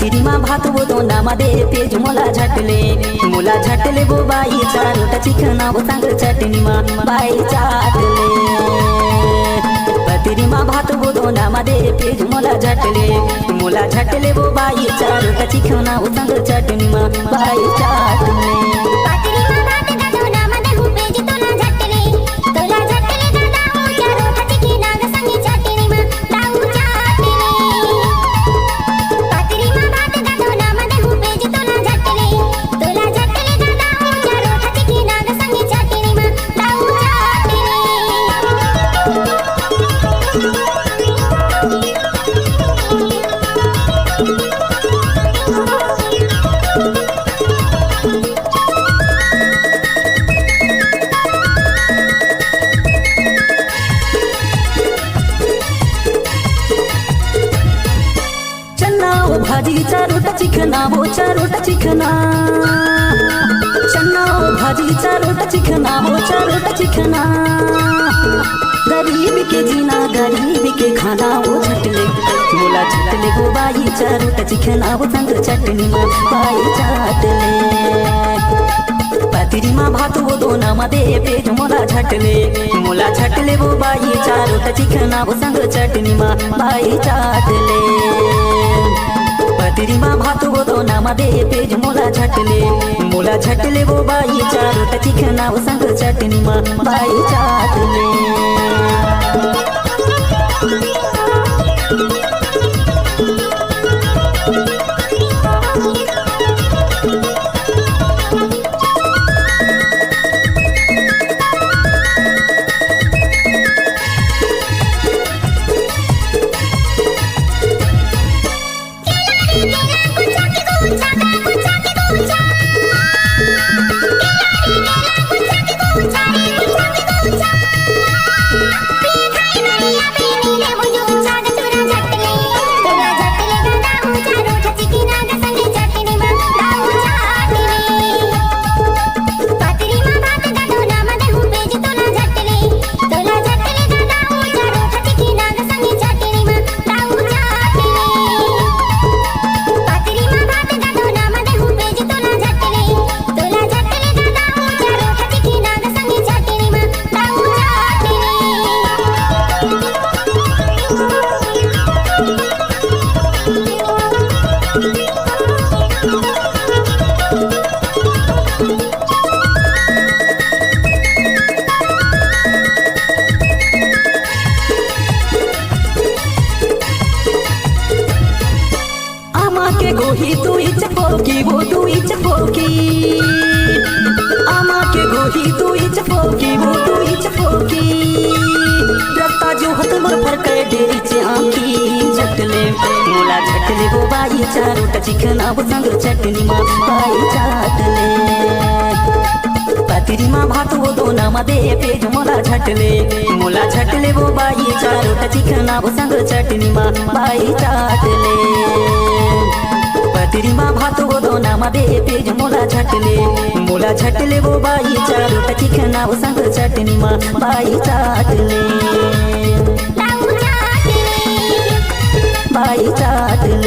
तिरीमा भात वो दोना मध्ये पेज मला झटले गो बाईचा रोटा चिकना वो सांग चटणीमा बाई चाटले तिरीमा भात वो दोना मध्ये पेज मला झटले गो बाईचा रोटा चिकना वो सांग चटणीमा बाई चाटले भाजीचा रोटा चिकना वो रोटा चिकना चन्ना भाजीचा रोटा चिकना वो रोटा चिकना गरीब के जीना गरीब के खाना वो झटले मोला झटले गो बाईचा रोटा चिकना वो संग चटनी में बाई चाटले तिरीमा भात वो दोना मध्ये पेज मोला झटले वो बाईचा रोटा चिकना वो संग चटनी में बाई चाटले तिरीमा भात वो दोना मध्ये पेज मोला झटले वो बाईचा रोटा चिकना वो संग चटनी में बाई चाटले गोही तू इच फोकी वो तू इच फोकी आमा के गोही तू इच फोकी वो तू इच फोकी रत्ता जो हत मोर फरक डेरी चे आंखी झटले मोला झटले वो बाई रोटा चिकना वो संग चटनी में बाई चाटले तिरीमा भात वो दोना मध्ये पेज मोला झटले वो बाईचा रोटा चिकना वो संग चटनी में बाई चाटले तिरीमा भात वो दोना मध्ये पेज मोला झटले वो बाईचा रोटा चिकना वो संग चटनी में बाई चाटले बाई चाटले।